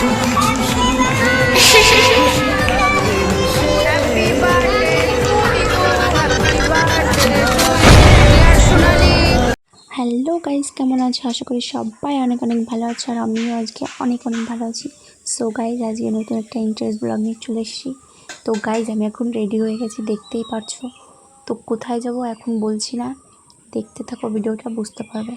Hello guys, কেমন আছো? আশা করি সবাই অনেক অনেক ভালো আছো, আর আমিও আজকে অনেক অনেক ভালো আছি। সো গাইজ, আজকে নতুন একটা ইন্টারেস্ট ব্লগ নিয়ে চলে এসেছি। তো গাইজ, আমি এখন রেডি হয়ে গেছি, দেখতেই পারছো। তো কোথায় যাব এখন বলছি না, দেখতে থাকো ভিডিওটা, বুঝতে পারবে।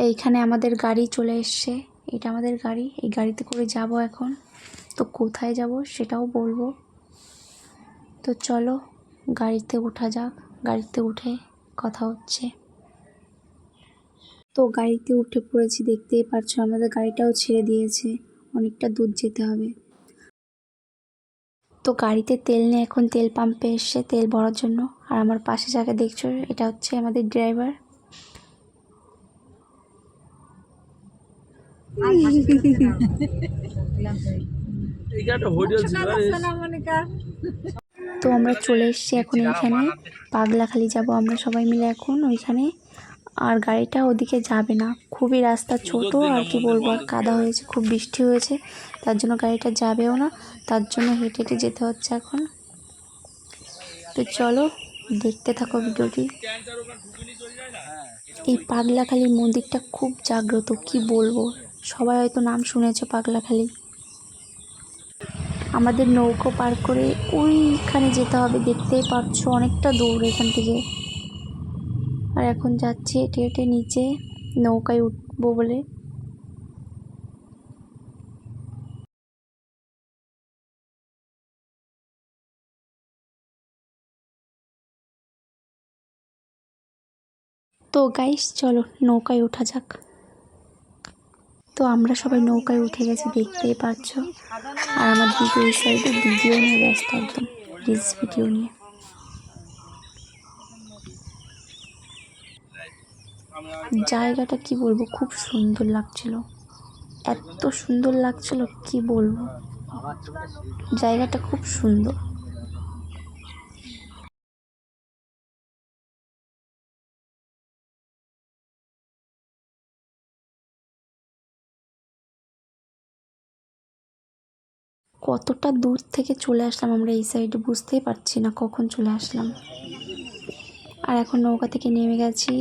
এইখানে আমাদের গাড়ি চলে এসছে, এটা আমাদের গাড়ি, এই গাড়িতে করে যাব এখন। তো কোথায় যাব সেটাও বলবো। তো চলো গাড়িতে ওঠা যাক, গাড়িতে উঠে কথা হচ্ছে। তো গাড়িতে উঠে পড়েছি, দেখতেই পারছো আমাদের গাড়িটাও ছেড়ে দিয়েছে, অনেকটা দূর যেতে হবে। তো গাড়িতে তেল নেই, এখন তেল পাম্পে এসছে তেল ভরার জন্য। আর আমার পাশে যাকে দেখছো, এটা হচ্ছে আমাদের ড্রাইভার। তো আমরা চলে এসেছি এখন এইখানে, পাগলাখালি যাব আমরা সবাই মিলে এখন ওইখানে। আর গাড়িটা ওদিকে যাবে না, খুবই রাস্তা ছোট, আর কি বলবো, আর কাদা হয়েছে, খুব বৃষ্টি হয়েছে, তার জন্য গাড়িটা যাবেও না, তার জন্য হেঁটে হেঁটে যেতে হচ্ছে এখন। তো চলো দেখতে থাকো ভিডিওটি। এই পাগলাখালি মন্দিরটা খুব জাগ্রত, কি বলবো, সবাই হয়তো নাম শুনেছো পাগলাখালি। আমাদের নৌকো পার করে ওইখানে যেতে হবে, দেখতেই পারছো অনেকটা দূর এখান থেকে। আর এখন যাচ্ছি হেঁটে হেঁটে নিচে, নৌকায় উঠবো বলে। তো গাইস চলো নৌকায় ওঠা যাক। তো আমরা সবাই নৌকায় উঠে গেছি, দেখতেই পাচ্ছ। আর আমার দিদি এই সাইডে ভিডিও নিয়ে ব্যস্ত, একদম রিলস ভিডিও নিয়ে। জায়গাটা কি বলবো, খুব সুন্দর লাগছিল, এত সুন্দর লাগছিল কি বলবো, জায়গাটা খুব সুন্দর। কতটা দূর থেকে চলে আসলাম আমরা এই সাইডে, বুঝতেই পারছি না কখন চলে আসলাম। আর এখন নৌকা থেকে নেমে গেছি,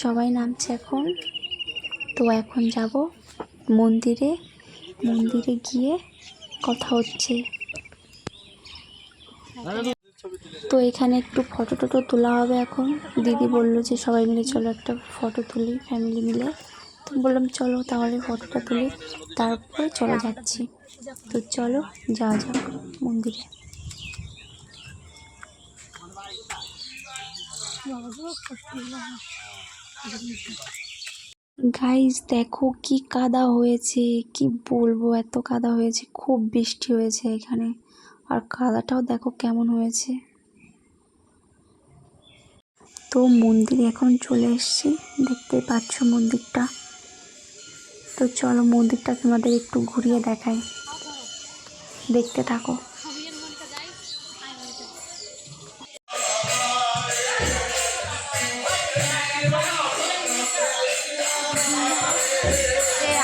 সবাই নামছে এখন। তো এখন যাব মন্দিরে, মন্দিরে গিয়ে কথা হচ্ছে। তো এখানে একটু ফটো টটো তোলা হবে এখন। দিদি বলল যে সবাই মিলে চলো একটা ফটো তুলি ফ্যামিলি মিলে। তো বললাম চলো তাহলে ফটোটা তুলি, তারপরে চলে যাচ্ছি। তো চলো যাওয়া যাক মন্দিরে। গাইজ দেখো কি কাদা হয়েছে, কি বলবো, এত কাদা হয়েছে, খুব বৃষ্টি হয়েছে এখানে। আর কাদাটাও দেখো কেমন হয়েছে। তো মন্দিরে এখন চলে এসেছি, দেখতে পাচ্ছ মন্দিরটা। তো চলো মন্দিরটা তোমাদের একটু ঘুরিয়ে দেখাই, দেখতে থাকো।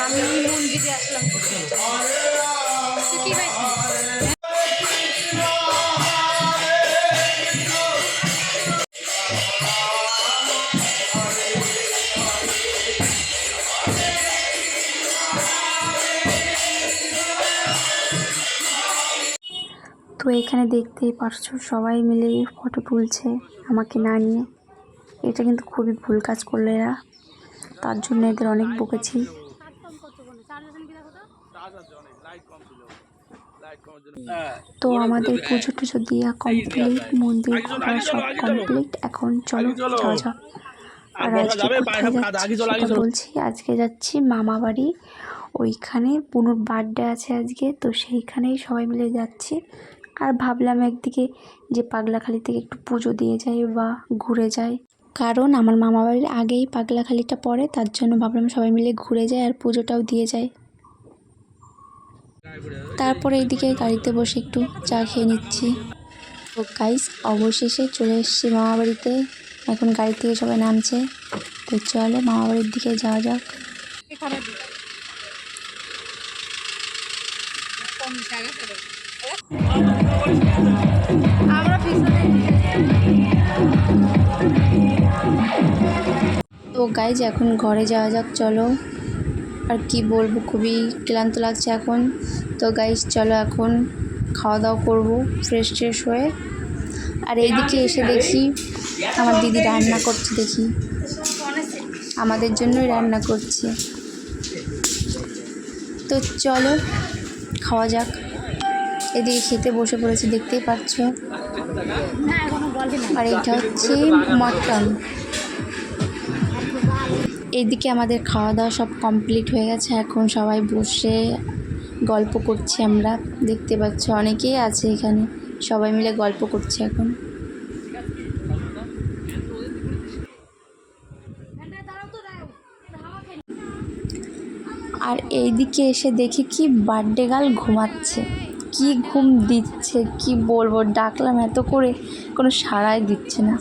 আমি মন্দিরে আসলাম, তো এখানে দেখতেই পারছো সবাই মিলে ফটো তুলছে আমাকে না নিয়ে। এটা কিন্তু খুবই ভুল কাজ করলো এরা, তার জন্য এদের অনেক বকেছি। তো আমাদের পুজো টুজো দিয়া কমপ্লিট, মন্দির ঘোরা সব কমপ্লিট, এখন চলো যাওয়া যাক। আর আজকে কোথায় যাচ্ছি সেটা বলছি, আজকে যাচ্ছি মামা বাড়ি, ওইখানে বুনুর বার্থডে আছে আজকে, তো সেইখানেই সবাই মিলে যাচ্ছি। আর ভাবলাম একদিকে যে পাগলাখালি থেকে একটু পুজো দিয়ে যাই বা ঘুরে যাই, কারণ আমার মামা বাড়ির আগেই পাগলাখালিটা পড়ে, তার জন্য ভাবলাম সবাই মিলে ঘুরে যাই আর পুজোটাও দিয়ে যাই। তারপরে এইদিকে গাড়িতে বসে একটু চা খেয়ে নিচ্ছি। তো গাইস অবশেষে চলে এসেছি মামা বাড়িতে, এখন গাড়ি থেকে সবাই নামছে। তো চলো মামা বাড়ির দিকে যাওয়া যাক। তো গাইজ এখন ঘরে যাওয়া যাক, চলো। আর কি বলবো, খুবই ক্লান্ত লাগছে এখন। তো গাইজ চলো এখন খাওয়া দাওয়া করবো ফ্রেশ ট্রেশ হয়ে। আর এইদিকে এসে দেখি আমার দিদি রান্না করছে, দেখি আমাদের জন্যই রান্না করছে। তো চলো খাওয়া যাক। এদিকে খেতে বসে পড়েছি, দেখতেই পাচ্ছ। আর এটা হচ্ছে মটন। এইদিকে আমাদের খাওয়া দাওয়া সব কমপ্লিট হয়ে গেছে, এখন সবাই বসে গল্প করছি আমরা। দেখতে পাচ্ছ অনেকেই আছে এখানে, সবাই মিলে গল্প করছে এখন। আর এইদিকে এসে দেখি কি বার্থডে গার্ল ঘুমাচ্ছে, কি ঘুম দিচ্ছে কি বলবো, ডাকলাম এত করে কোনো সাড়াই দিচ্ছে না।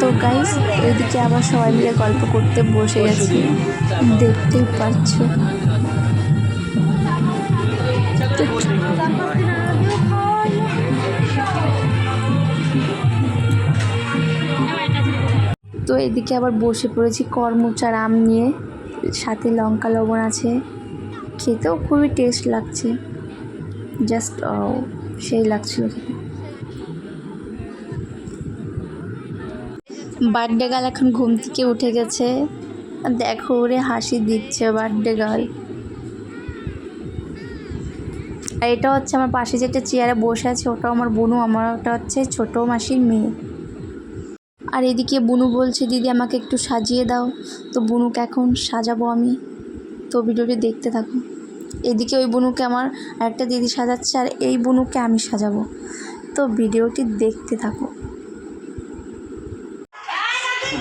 তো গাইস এইদিকে আবার সবাই মিলে গল্প করতে বসে গেছি, দেখতেই পাচ্ছ। তো এদিকে আবার বসে পড়েছি করমচার আম নিয়ে, সাথে লঙ্কা লবণ আছে, খেতেও খুবই টেস্ট লাগছে, জাস্ট সেই লাগছিল খেতে। বার্থডে গার্ল এখন ঘুম থেকে উঠে গেছে, দেখো ওরে হাসি দিচ্ছে বার্থডে গার্ল। আর এটা হচ্ছে আমার পাশে যেটা চেয়ারে বসে আছে ওটা আমার বুনু, আমার ওটা হচ্ছে ছোটো মাসির মেয়ে। আর এদিকে বুনু বলছে দিদি আমাকে একটু সাজিয়ে দাও, তো বুনুকে এখন সাজাবো আমি। তো ভিডিওটি দেখতে থাকো। এদিকে ওই বুনুকে আমার আরেকটা দিদি সাজাচ্ছে, আর এই বুনুকে আমি সাজাবো, তো ভিডিওটি দেখতে থাকো।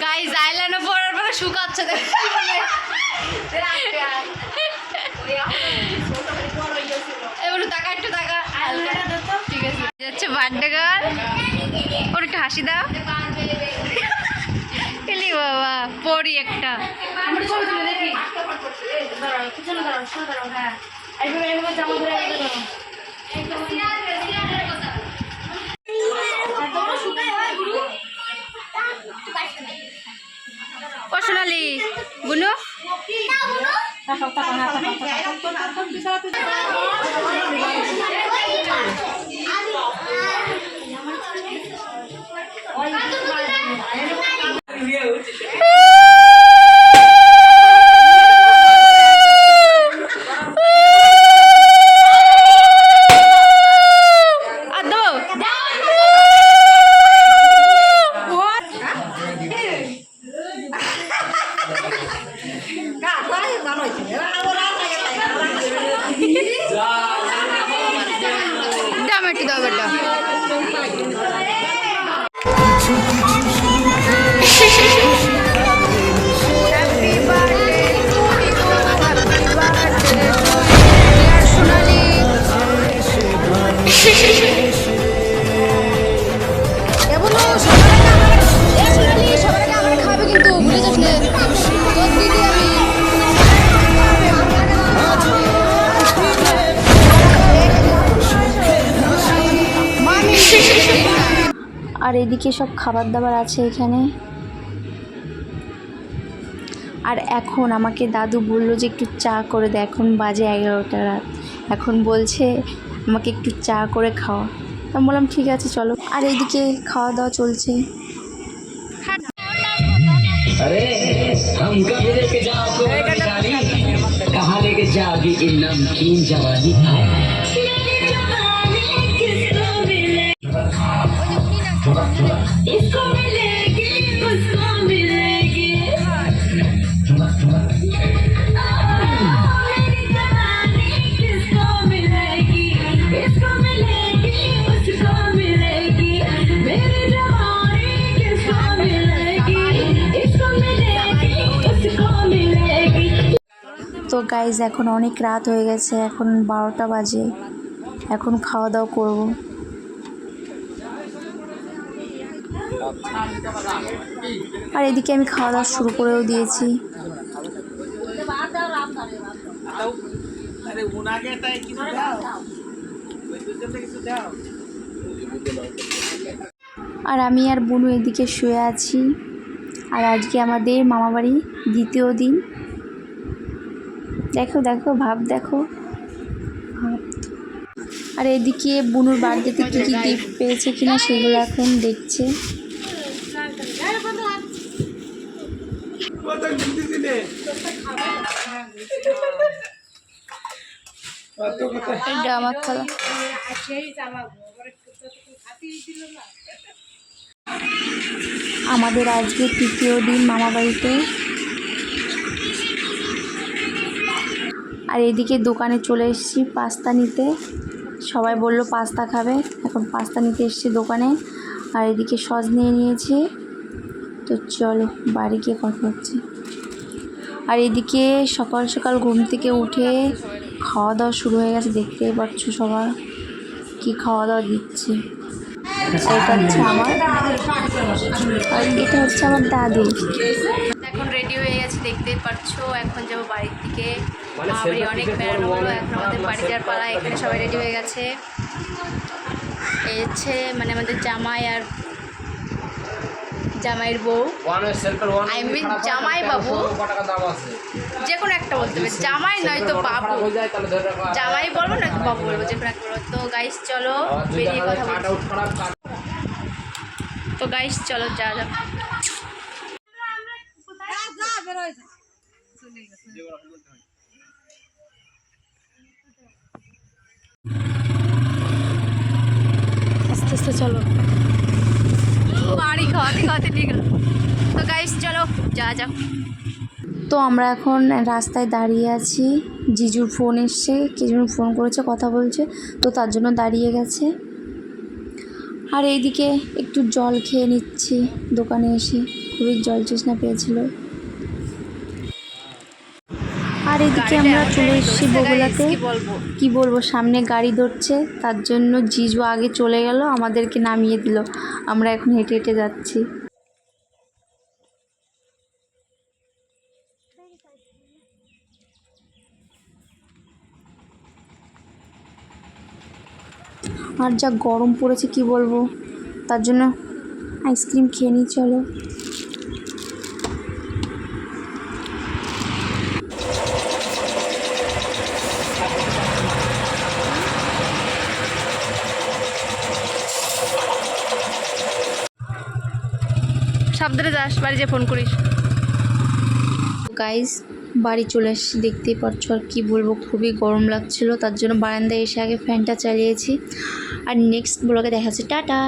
গাইস আইল্যান্ডে পড়ার পরে শুকাচ্ছে, এবার টাকা একটু টাকা ঠিক আছে যাচ্ছে বার্থডে গার্ল। ওর একটু হাসি দাও, এলি বাবা পড়ি একটা ও সোনালি বুনু দাম একটু দাও বেটা। আর এদিকে সব খাবার দাবার আছে এখানে। আর এখন আমাকে দাদু বললো যে একটু চা করে দে, এখন বাজে 11টা রাত, এখন বলছে আমাকে একটু চা করে খাওয়া। আমি বললাম ঠিক আছে চলো। আর এইদিকে খাওয়া দাওয়া চলছে। তো গাইজ এখন অনেক রাত হয়ে গেছে, এখন 12টা বাজে, এখন খাওয়া দাওয়া করবো। আর এদিকে আমি খাওয়া দাওয়া শুরু করেও দিয়েছি। আর আমি আর বুনু এদিকে শুয়ে আছি। আর আজকে আমাদের মামাবাড়ি দ্বিতীয় দিন। দেখো দেখো ভাব দেখো ভাব। আর এদিকে বুনুর বার্থডেতে কী কী গিফট পেয়েছে কিনা সেগুলো এখন দেখছে। আমার খেলা আমাদের আজকে তৃতীয় দিন মামাবাড়িতে। আর এদিকে দোকানে চলে এসেছি পাস্তা নিতে। সবাই বলল পাস্তা খাবে, এখন পাস্তা নিতে এসেছি দোকানে। আর এদিকে সস নিয়ে নিয়েছি। তো চলো বাড়ি গিয়ে কথা হচ্ছে। আর এদিকে সকাল সকাল ঘুম থেকে উঠে খাওয়া দাওয়া শুরু হয়ে গেছে, দেখতেই পাচ্ছ সবার কি খাওয়া দাওয়া দিচ্ছে। এটা হচ্ছে আমার, আর এটা হচ্ছে আমার দাদি। এখন রেডি হয়ে গেছে দেখতেই পাচ্ছো, এখন যাবো বাড়ির দিকে। মামাবাড়ি অনেক বেড়ানো হলো, এখন আমাদের বাড়ি যাওয়ার পালা। এখানে সবাই রেডি হয়ে গেছে। এই হচ্ছে মানে আমাদের জামাই আর জামাইয়ের বউ, আই মিন জামাই বাবু, যে কোনো একটা বলতে হবে, জামাই নয়তো বাবু, জামাই বলবো নয়তো বাবু বলবো, যে কোনো একটা বলবো। তো গাইস চলো বেরিয়ে কথা বলছি। তো গাইস চলো যা যাক। আস্তে আস্তে চলো, বাড়ি খাওয়াতে খাওয়াতে নিয়ে গেল। তো গাইস চলো যা যাক। তো আমরা এখন রাস্তায় দাঁড়িয়ে আছি। জিজুর ফোন এসছে, কে যেন ফোন করেছে, কথা বলছে, তো তার জন্য দাঁড়িয়ে গেছে। আর এইদিকে একটু জল খেয়ে নিচ্ছি দোকানে এসে, খুবই জল তৃষ্ণা পেয়েছিল। আর এদিকে আমরা চলে এসেছি বগুড়াতে। কি বলবো, সামনে গাড়ি ধরছে, তার জন্য জিজু আগে চলে গেল, আমাদেরকে নামিয়ে দিল। আমরা এখন হেঁটে হেঁটে যাচ্ছি। আর যা গরম পড়েছে কি বলবো, তার জন্য আইসক্রিম খেয়ে নিই চলো। সাবধানে যাস, বাড়ি যে ফোন করিস। গাইস বাড়ি চলে এসেছি, দেখতেই পাচ্ছ। আর কি বলবো, খুবই গরম লাগছিল, তার জন্য বারান্দায় এসে আগে ফ্যানটা চালিয়েছি। আর নেক্সট ব্লগে দেখা যাচ্ছে, টাটা।